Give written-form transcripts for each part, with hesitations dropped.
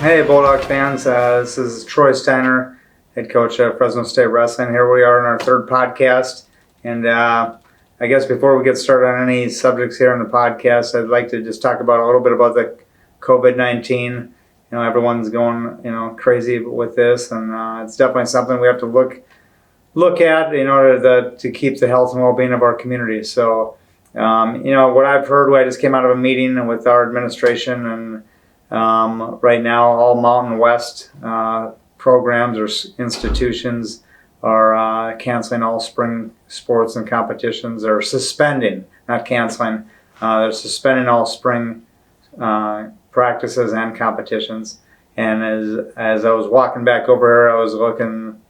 Hey, Bulldog fans. This is Troy Steiner, head coach at Fresno State Wrestling. Here we are in our third podcast. And I guess before we get started on any subjects here on the podcast, I'd like to just talk about a little bit about the COVID-19. You know, everyone's going, crazy with this, and it's definitely something we have to look at in order to keep the health and well-being of our community. So, what I've heard, I just came out of a meeting with our administration, and right now all Mountain West programs or institutions are canceling all spring sports and competitions. They're suspending, not canceling. They're suspending all spring practices and competitions. And as I was walking back over here, I was looking,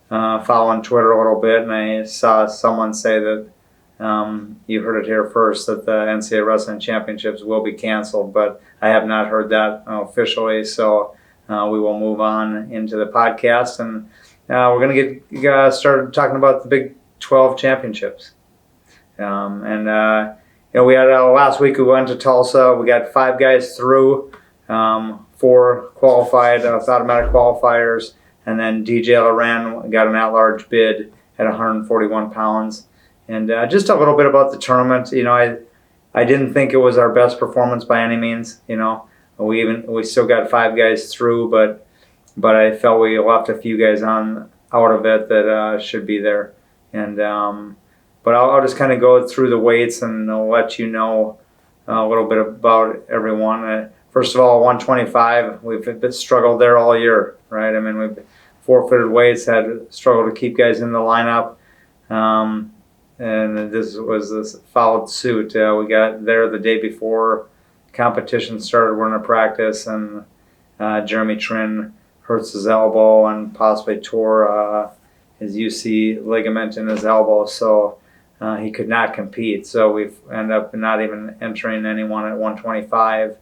following Twitter a little bit, and I saw someone say that you heard it here first, that the NCAA Wrestling Championships will be canceled, but I have not heard that officially, so we will move on into the podcast, and we're going to get started talking about the Big 12 Championships. We had last week we went to Tulsa. We got 5 guys through, 4 qualified with automatic qualifiers, and then DJ Loren got an at-large bid at 141 pounds. And just a little bit about the tournament. I didn't think it was our best performance by any means. We still got 5 guys through, but I felt we left a few guys out of it that should be there. And but I'll just kind of go through the weights, and I'll let you know a little bit about everyone. First of all, 125, we've struggled there all year, right? I mean, we've forfeited weights, had struggled to keep guys in the lineup. And this followed suit. We got there the day before competition started. We're in a practice, and Jeremy Trin hurts his elbow and possibly tore his UC ligament in his elbow, so he could not compete. So we've ended up not even entering anyone at 125.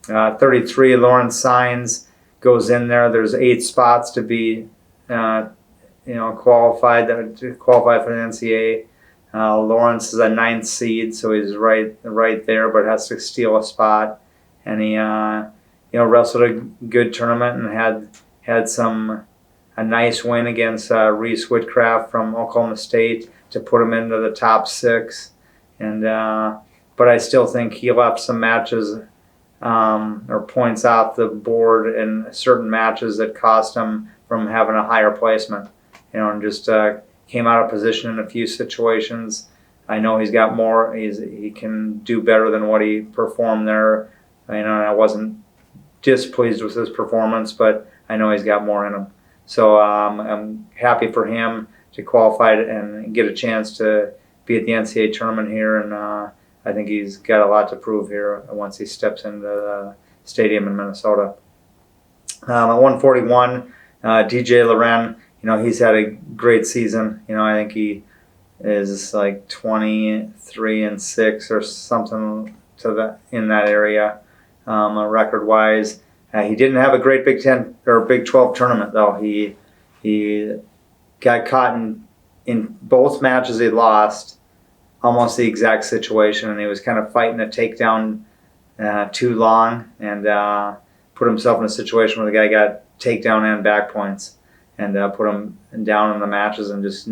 33, Lauren Sines goes in there. There's 8 spots to be qualified for the NCAA. Lawrence is a 9th seed, so he's right there, but has to steal a spot. And he, wrestled a good tournament and had a nice win against Reese Whitcraft from Oklahoma State to put him into the top 6. And but I still think he left some matches or points off the board in certain matches that cost him from having a higher placement. And just came out of position in a few situations. I know he's got more. He can do better than what he performed there. And I wasn't displeased with his performance, but I know he's got more in him. So I'm happy for him to qualify and get a chance to be at the NCAA tournament here. And I think he's got a lot to prove here once he steps into the stadium in Minnesota. At 141, DJ Loren. He's had a great season. I think he is like 23-6 or something in that area, record-wise. He didn't have a great Big 10 or Big 12 tournament though. He got caught in both matches he lost, almost the exact situation, and he was kind of fighting a takedown too long, and put himself in a situation where the guy got takedown and back points. And put him down in the matches and just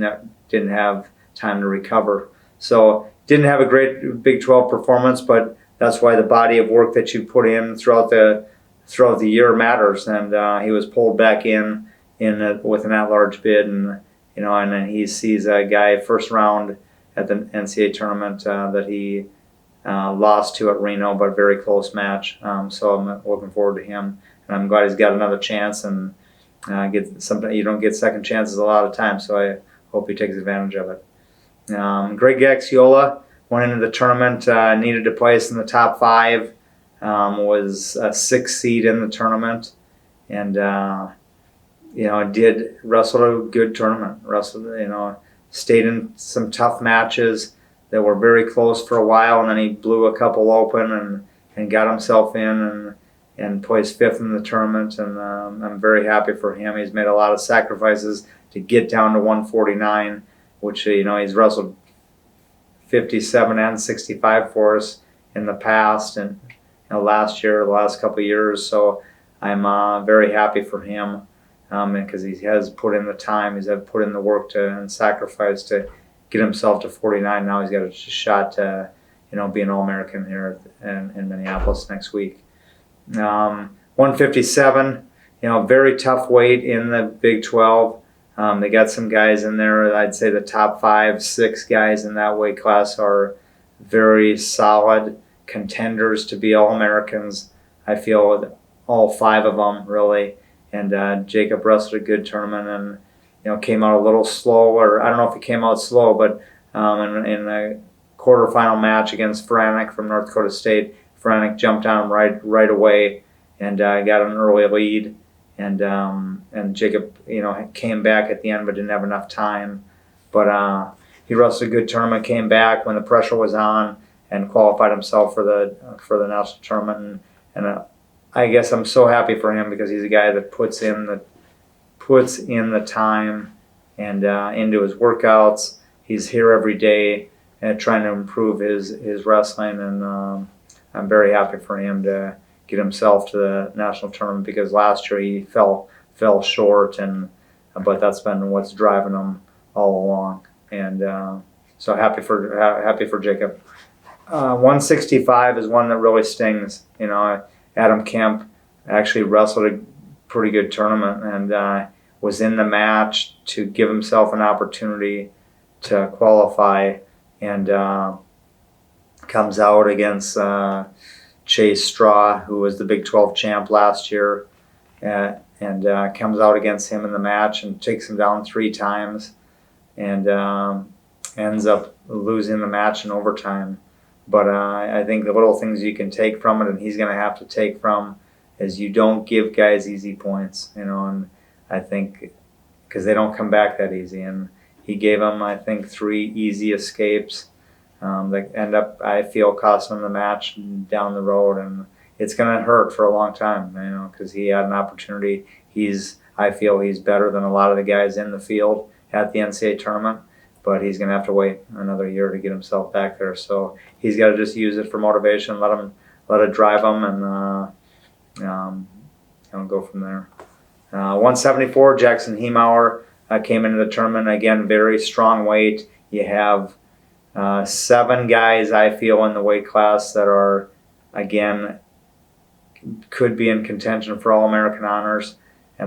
didn't have time to recover. So didn't have a great Big 12 performance, but that's why the body of work that you put in throughout the year matters. And he was pulled back in with an at-large bid, and and then he sees a guy first round at the NCAA tournament that he lost to at Reno, but very close match. So I'm looking forward to him, and I'm glad he's got another chance. And you don't get second chances a lot of times, so I hope he takes advantage of it. Greg Gaxiola went into the tournament, needed to place in the top 5, was a 6th seed in the tournament, and did wrestle a good tournament. Stayed in some tough matches that were very close for a while, and then he blew a couple open and got himself in and placed 5th in the tournament, and I'm very happy for him. He's made a lot of sacrifices to get down to 149, which he's wrestled 57 and 65 for us in the past, and last year, the last couple of years. So I'm very happy for him, because he has put in the time, he's put in the work and sacrifice to get himself to 49. Now he's got a shot to, be an All-American here in Minneapolis next week. 157, very tough weight in the Big 12. They got some guys in there. I'd say the top 5, 6 guys in that weight class are very solid contenders to be All-Americans. I feel all 5 of them really. And Jacob wrestled a good tournament and came out a little slow, or I don't know if he came out slow, but in the quarterfinal match against Franek from North Dakota State, Franek jumped on him right away and got an early lead. And Jacob, came back at the end, but didn't have enough time. But he wrestled a good tournament, came back when the pressure was on, and qualified himself for the national tournament. And I guess I'm so happy for him because he's a guy that puts in the time and into his workouts. He's here every day and trying to improve his wrestling, and I'm very happy for him to get himself to the national tournament, because last year he fell short, but that's been what's driving him all along. And so happy for Jacob. 165 is one that really stings. Adam Kemp actually wrestled a pretty good tournament and was in the match to give himself an opportunity to qualify, and comes out against Chase Straw, who was the Big 12 champ last year, and comes out against him in the match and takes him down 3 times, and ends up losing the match in overtime. But I think the little things you can take from it, and he's going to have to take from, is you don't give guys easy points, and I think because they don't come back that easy. And he gave them, I think, 3 easy escapes that end up, I feel, costing him the match down the road. And it's going to hurt for a long time, because he had an opportunity. I feel he's better than a lot of the guys in the field at the NCAA tournament, but he's going to have to wait another year to get himself back there. So he's got to just use it for motivation, let it drive him, and go from there. 174, Jackson Hiemauer came into the tournament. Again, very strong weight. You have 7 guys, I feel, in the weight class that are, again, could be in contention for All-American honors,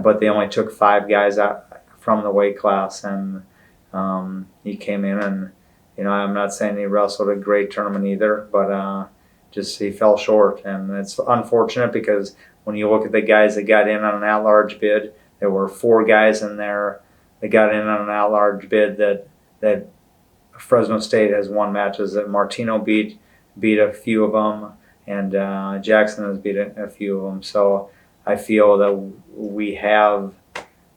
but they only took 5 guys out from the weight class, and he came in, and I'm not saying he wrestled a great tournament either, but just he fell short. And it's unfortunate, because when you look at the guys that got in on an at-large bid, there were 4 guys in there that got in on an at-large bid that Fresno State has won matches. That Martino beat a few of them, and Jackson has beat a few of them. So I feel that we have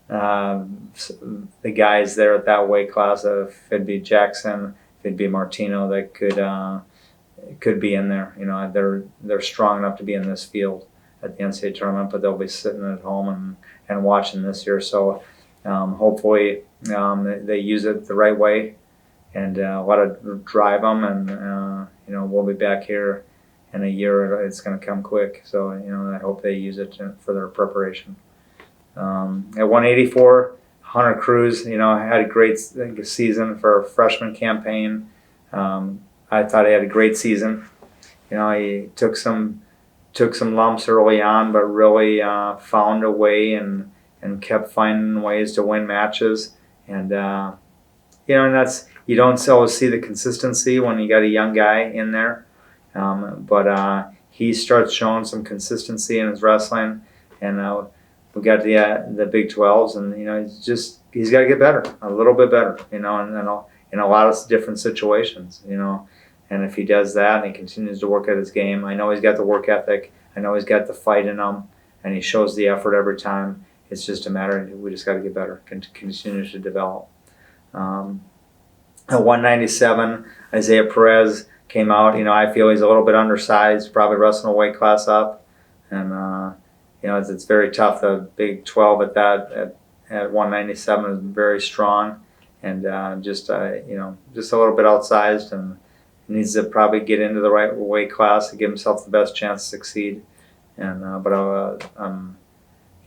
the guys there at that weight class. If it'd be Jackson, if it'd be Martino, that could be in there. They're strong enough to be in this field at the NCAA tournament, but they'll be sitting at home and watching this year. So hopefully they use it the right way and let it drive them. And we'll be back here in a year. It's going to come quick. So I hope they use it for their preparation. At 184, Hunter Cruz, had a great season for a freshman campaign. I thought he had a great season. He took some lumps early on, but really found a way and kept finding ways to win matches. And and that's, you don't always see the consistency when you got a young guy in there, but he starts showing some consistency in his wrestling, and we got the Big 12s, and he's got to get better, a little bit better, in a lot of different situations, and if he does that and he continues to work at his game, I know he's got the work ethic, I know he's got the fight in him, and he shows the effort every time. It's just a matter, we just got to get better, continue to develop. At 197, Isaiah Perez came out. I feel he's a little bit undersized, probably wrestling a weight class up, and it's very tough. The Big 12 at 197 is very strong, and just a little bit outsized, and needs to probably get into the right weight class to give himself the best chance to succeed. And but I'm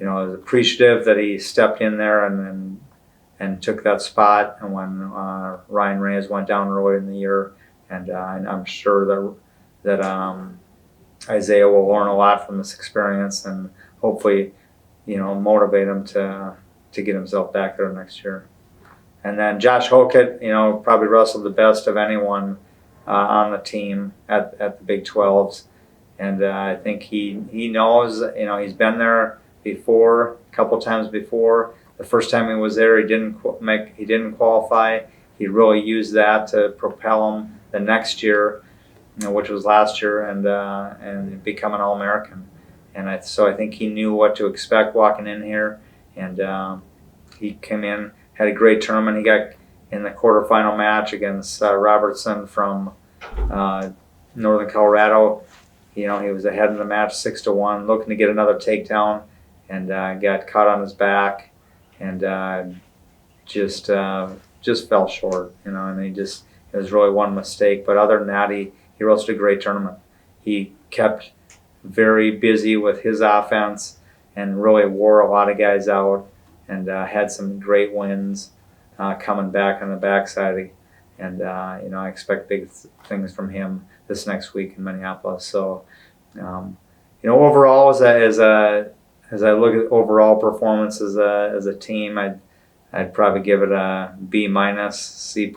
was appreciative that he stepped in there and took that spot. And when Ryan Reyes went down early in the year, and I'm sure that Isaiah will learn a lot from this experience, and hopefully, motivate him to get himself back there next year. And then Josh Hokett, probably wrestled the best of anyone on the team at the Big 12s, and I think he knows. He's been there before, a couple times before. The first time he was there, he didn't qualify. He really used that to propel him the next year, which was last year, and become an All-American. And so I think he knew what to expect walking in here, and he came in, had a great tournament. He got in the quarterfinal match against Robertson from Northern Colorado. He was ahead in the match 6-1, looking to get another takedown, and got caught on his back, and just fell short. And it was really one mistake. But other than that, he wrestled a great tournament. He kept very busy with his offense and really wore a lot of guys out, and had some great wins coming back on the backside. And I expect big things from him this next week in Minneapolis. So overall, as I look at overall performance as a team, I'd probably give it a B-, C+,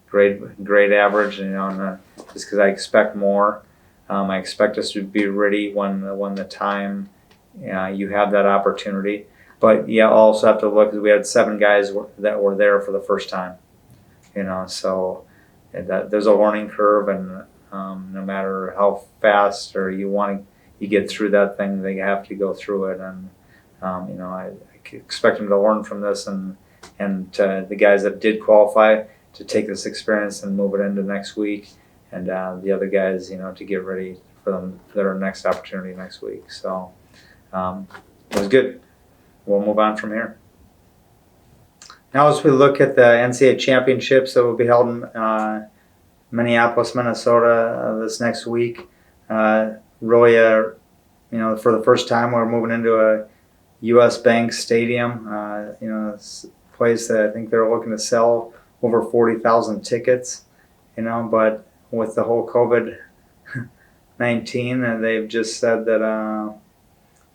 grade average. Just because I expect more. I expect us to be ready when the time you have that opportunity. But also have to look, because we had 7 guys that were there for the first time. So there's a learning curve, and no matter how fast or you get through that thing, they have to go through it. And I expect them to learn from this, and the guys that did qualify to take this experience and move it into next week, and the other guys, to get ready for their next opportunity next week. So it was good. We'll move on from here. Now, as we look at the NCAA championships that will be held in Minneapolis, Minnesota this next week, really, for the first time, we're moving into a U.S. Bank Stadium. It's a place that I think they're looking to sell over 40,000 tickets. But with the whole COVID-19, they've just said that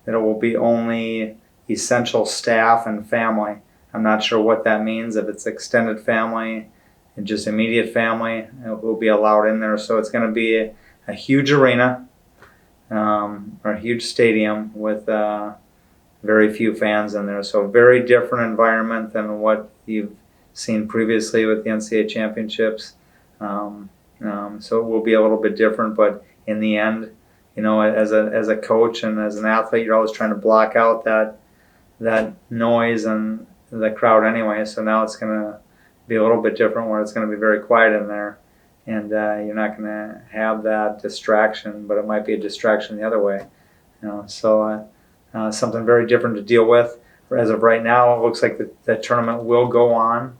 it will be only essential staff and family. I'm not sure what that means. If it's extended family and just immediate family, it will be allowed in there. So it's going to be a huge arena, or a huge stadium with very few fans in there. So very different environment than what you've seen previously with the NCAA championships. So it will be a little bit different, but in the end, as a coach and as an athlete, you're always trying to block out that noise and the crowd anyway. So now it's going to be a little bit different, where it's going to be very quiet in there, and you're not going to have that distraction, but it might be a distraction the other way. So something very different to deal with. As of right now, it looks like the tournament will go on.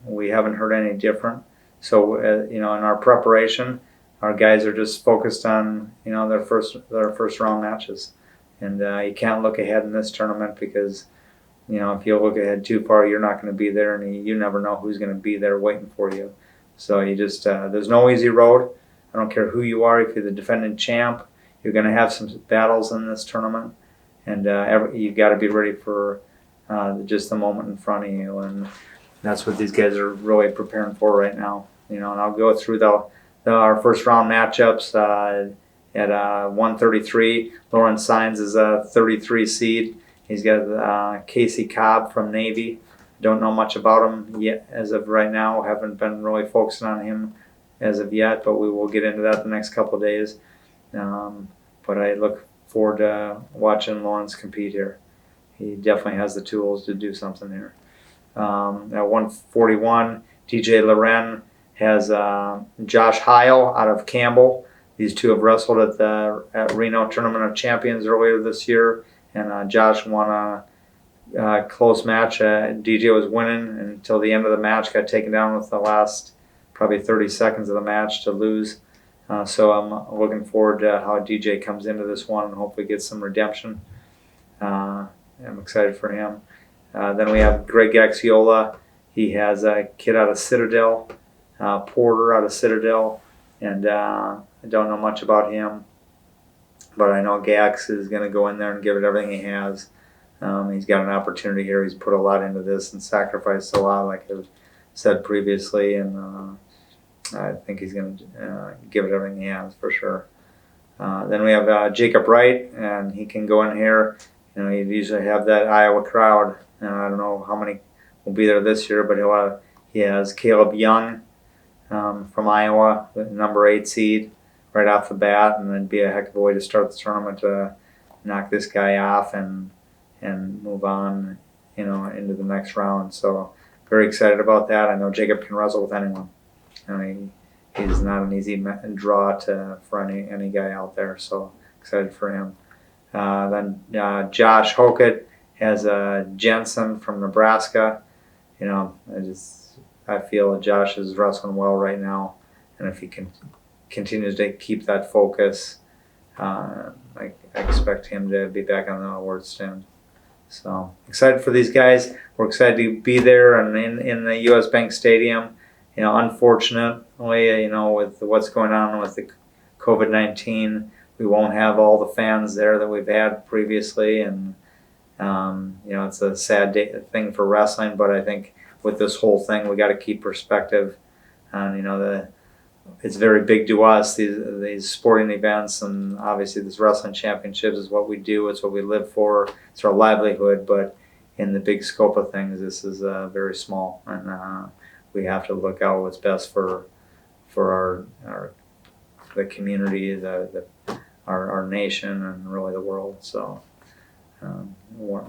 We haven't heard any different. So in our preparation, our guys are just focused on their first round matches. And you can't look ahead in this tournament, because if you look ahead too far, you're not going to be there, and you never know who's going to be there waiting for you. So you just there's no easy road. I don't care who you are. If you're the defending champ, you're going to have some battles in this tournament, and you've got to be ready for just the moment in front of you. And that's what these guys are really preparing for right now. And I'll go through our first round matchups. At 133, Lawrence Saenz is a 33 seed. He's got Casey Cobb from Navy. Don't know much about him yet as of right now. Haven't been really focusing on him as of yet, but we will get into that the next couple of days. But I look forward to watching Lawrence compete here. He definitely has the tools to do something here. At 141, DJ Loren has Josh Heil out of Campbell. These two have wrestled at Reno Tournament of Champions earlier this year, and Josh won a close match. DJ was winning until the end of the match, got taken down with the last probably 30 seconds of the match to lose. So I'm looking forward to how DJ comes into this one and hopefully gets some redemption. I'm excited for him. Then we have Greg XIIs. He has a kid out of Citadel, Porter out of Citadel, and I don't know much about him, but I know Gax is going to go in there and give it everything he has. He's got an opportunity here. He's put a lot into this and sacrificed a lot, like I've said previously, and I think he's going to give it everything he has for sure. Then we have Jacob Wright, and he can go in here. You know, you usually have that Iowa crowd. I don't know how many will be there this year, but he has Caleb Young from Iowa, the number 8 seed, right off the bat, and then be a heck of a way to start the tournament to knock this guy off and move on, you know, into the next round. So very excited about that. I know Jacob can wrestle with anyone. I mean, he's not an easy draw for any guy out there. So excited for him. Then Josh Hokett has Jensen from Nebraska. You know, I feel Josh is wrestling well right now, and if he continues to keep that focus, I expect him to be back on the award stand. So excited for these guys. We're excited to be there and in the U.S. Bank Stadium. You know, unfortunately, you know, with what's going on with the COVID-19, we won't have all the fans there that we've had previously, and you know, it's a sad thing for wrestling. But I think with this whole thing, we got to keep perspective, and you know, it's very big to us, these sporting events, and obviously this wrestling championships is what we do. It's what we live for. It's our livelihood. But in the big scope of things, this is very small, and we have to look out what's best for the community, our nation, and really the world. So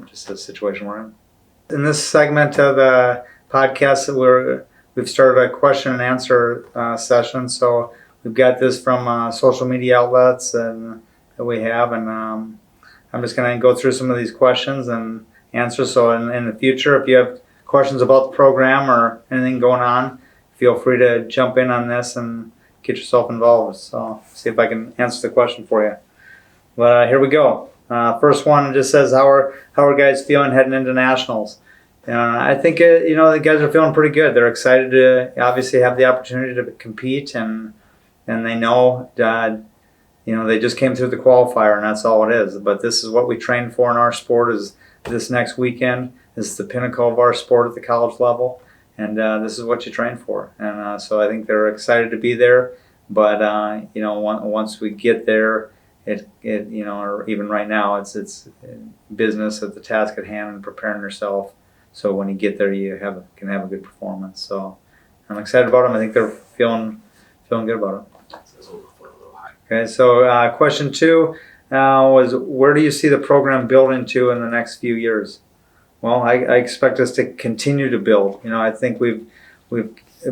just the situation we're in. In this segment of the podcast, we've started a question and answer session. So we've got this from social media outlets that we have, and I'm just going to go through some of these questions and answer. So in the future, if you have questions about the program or anything going on, feel free to jump in on this and get yourself involved. So see if I can answer the question for you. But here we go. First one just says, how are guys feeling heading into nationals? I think you know, the guys are feeling pretty good. They're excited to obviously have the opportunity to compete, and they know that, you know, they just came through the qualifier, and that's all it is. But this is what we train for in our sport. Is this next weekend is the pinnacle of our sport at the college level, and this is what you train for. And so I think they're excited to be there. But you know, once we get there, it you know, or even right now, it's business at the task at hand and preparing yourself. So when you get there, you can have a good performance. So I'm excited about them. I think they're feeling good about it. Okay, so question 2 was, where do you see the program building to in the next few years? Well, I expect us to continue to build. You know, I think we've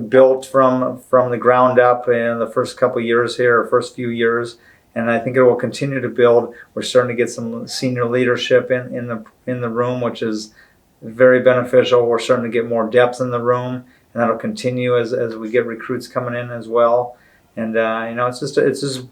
built from the ground up in the first couple of years here, or first few years, and I think it will continue to build. We're starting to get some senior leadership in the room, which is very beneficial. We're starting to get more depth in the room, and that'll continue as we get recruits coming in as well. And you know, it's just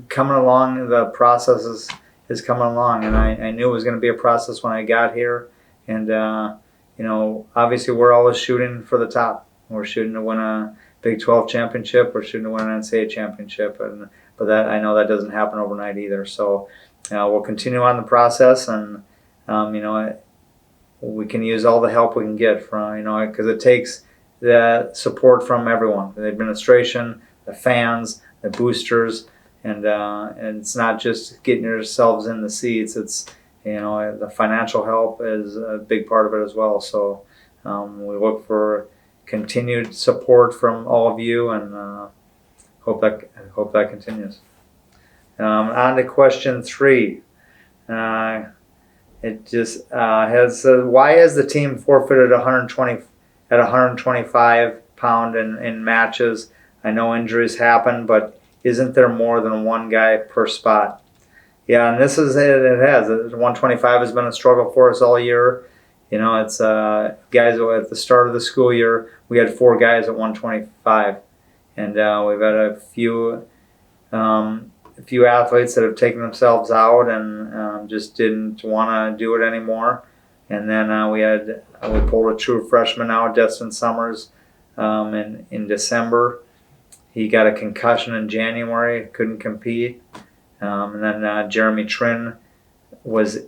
coming along. The process is coming along, and I knew it was going to be a process when I got here. And you know, obviously we're always shooting for the top. We're shooting to win a Big 12 championship. We're shooting to win an NCAA championship, but that, I know that doesn't happen overnight either. So we'll continue on the process, and you know, we can use all the help we can get from, you know, because it takes the support from everyone, the administration, the fans, the boosters, and it's not just getting yourselves in the seats. It's, you know, the financial help is a big part of it as well. So we look for continued support from all of you, and hope that continues. On to question 3. It just has why has the team forfeited 120 at 125 pound in matches? I know injuries happen, but isn't there more than one guy per spot? Yeah, and this is it has 125 has been a struggle for us all year. You know, it's guys at the start of the school year we had 4 guys at 125, and we've had a few a few athletes that have taken themselves out and just didn't want to do it anymore. And then we pulled a true freshman out, Destin Summers, in December. He got a concussion in January, couldn't compete. And then Jeremy Trin was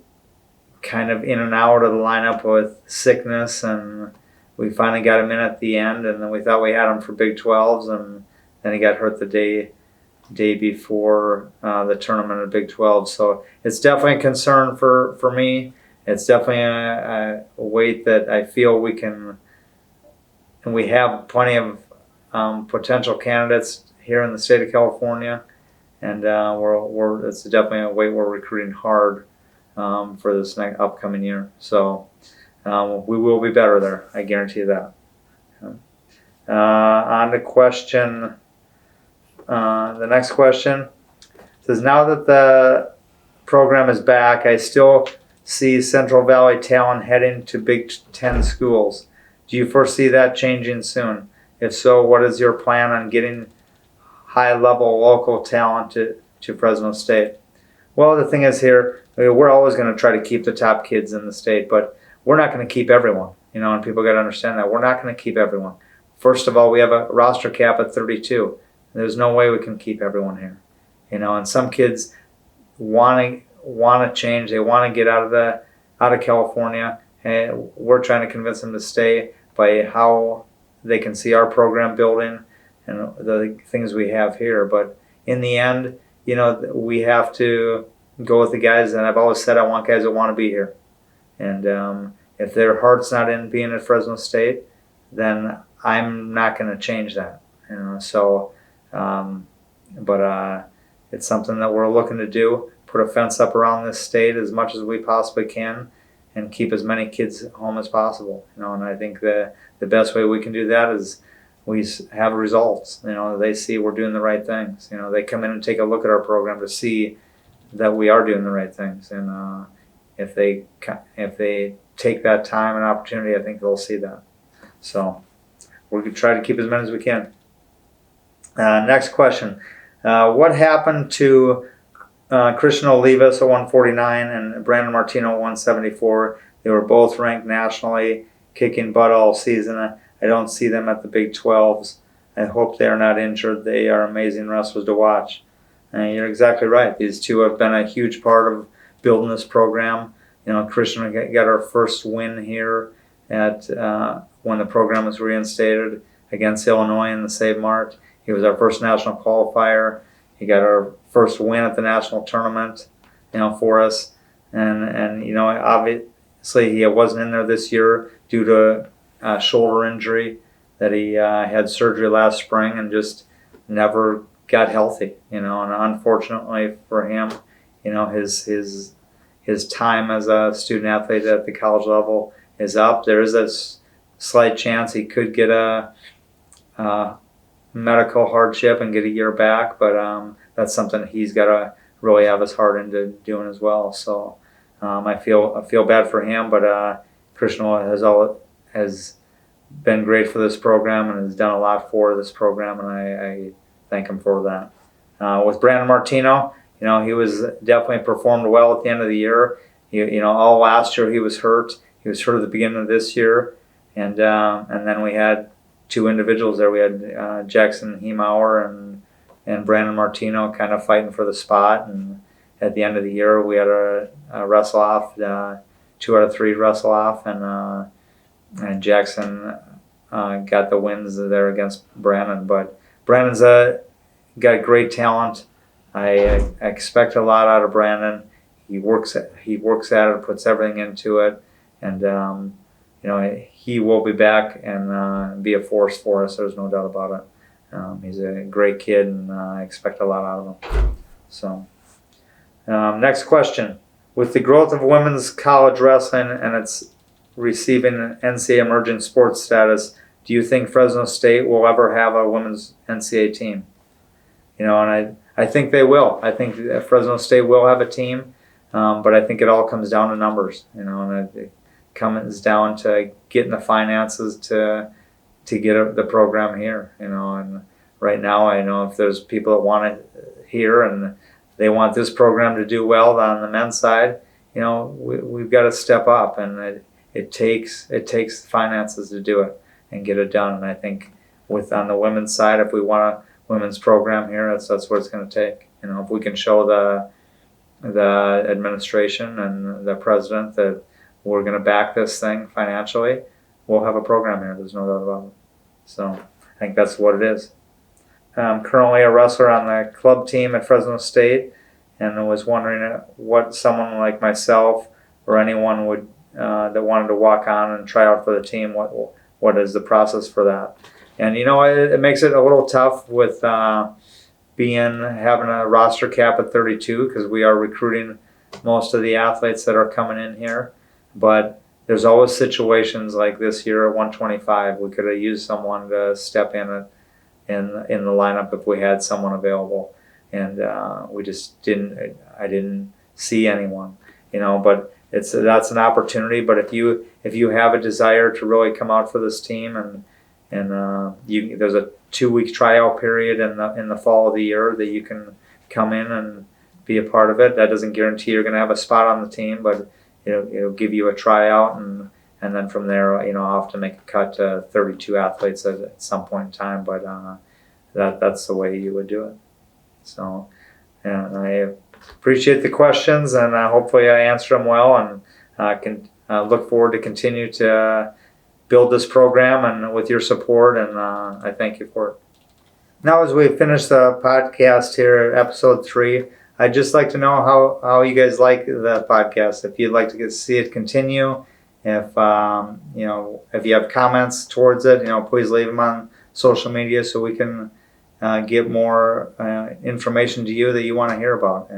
kind of in and out of the lineup with sickness, and we finally got him in at the end, and then we thought we had him for Big 12s, and then he got hurt the day before the tournament of Big 12. So it's definitely a concern for me. It's definitely a weight that I feel we can, and we have plenty of potential candidates here in the state of California, and it's definitely a weight we're recruiting hard for this next upcoming year. So we will be better there, I guarantee that. On to question. The next question says, now that the program is back, I still see Central Valley talent heading to Big Ten schools. Do you foresee that changing soon? If so, what is your plan on getting high-level local talent to Fresno State? Well, the thing is here, we're always going to try to keep the top kids in the state, but we're not going to keep everyone, and people got to understand that. We're not going to keep everyone. First of all, we have a roster cap at 32. There's no way we can keep everyone here, and some kids want to change. They want to get out of California, and we're trying to convince them to stay by how they can see our program building and the things we have here. But in the end, we have to go with the guys, and I've always said I want guys that want to be here. And if their heart's not in being at Fresno State, then I'm not going to change that. So, but it's something that we're looking to do. Put a fence up around this state as much as we possibly can, and keep as many kids home as possible. And I think the best way we can do that is we have results. They see we're doing the right things. They come in and take a look at our program to see that we are doing the right things. And if they take that time and opportunity, I think they'll see that. So we're going to try to keep as many as we can. Next question. What happened to Christian Olivas at 149 and Brandon Martino at 174? They were both ranked nationally, kicking butt all season. I don't see them at the Big 12s. I hope they are not injured. They are amazing wrestlers to watch. And you're exactly right. These two have been a huge part of building this program. Christian got our first win here at when the program was reinstated against Illinois in the Save Mart. He was our first national qualifier. He got our first win at the national tournament, for us. And obviously he wasn't in there this year due to a shoulder injury that he had surgery last spring and just never got healthy. And unfortunately for him, his time as a student athlete at the college level is up. There is a slight chance he could get a medical hardship and get a year back, but that's something he's got to really have his heart into doing as well. So I feel bad for him, but Christian has been great for this program and has done a lot for this program, and I thank him for that. With Brandon Martino, he was definitely performed well at the end of the year. All last year he was hurt. He was hurt at the beginning of this year, and then we had two individuals there. We had Jackson Hemauer and Brandon Martino kind of fighting for the spot. And at the end of the year, we had a wrestle off, 2 out of 3 wrestle off, and Jackson got the wins there against Brandon. But Brandon's got great talent. I expect a lot out of Brandon. He works at it, puts everything into it, and he will be back and be a force for us. There's no doubt about it. He's a great kid, and I expect a lot out of him. So, next question. With the growth of women's college wrestling and its receiving NCAA emerging sports status, do you think Fresno State will ever have a women's NCAA team? And I think they will. I think Fresno State will have a team, but I think it all comes down to numbers. And it comes down to getting the finances to get the program here. And right now I know if there's people that want it here, and they want this program to do well on the men's side, we've got to step up, and it takes finances to do it and get it done. And I think on the women's side, if we want a women's program here, that's what it's going to take. If we can show the administration and the president that we're going to back this thing financially, we'll have a program here. There's no doubt about it. So I think that's what it is. I'm currently a wrestler on the club team at Fresno State, and I was wondering what someone like myself or anyone would that wanted to walk on and try out for the team. What is the process for that? And it makes it a little tough with having a roster cap at 32, because we are recruiting most of the athletes that are coming in here. But there's always situations like this year at 125. We could have used someone to step in the lineup if we had someone available, and we just didn't. I didn't see anyone, But that's an opportunity. But if you have a desire to really come out for this team, and there's a 2-week tryout period in the fall of the year that you can come in and be a part of it. That doesn't guarantee you're going to have a spot on the team, but it'll give you a tryout, and then from there, I'll have to make a cut to 32 athletes at some point in time. But that's the way you would do it. So, and I appreciate the questions, and hopefully I answered them well, and I can look forward to continue to build this program and with your support, and I thank you for it. Now, as we finish the podcast here, episode 3, I'd just like to know how you guys like the podcast. If you'd like to see it continue, if you have comments towards it, please leave them on social media so we can get more information to you that you want to hear about,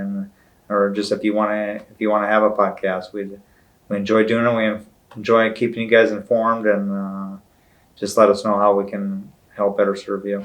or just if you want to have a podcast. We enjoy doing it. We enjoy keeping you guys informed, and just let us know how we can help better serve you.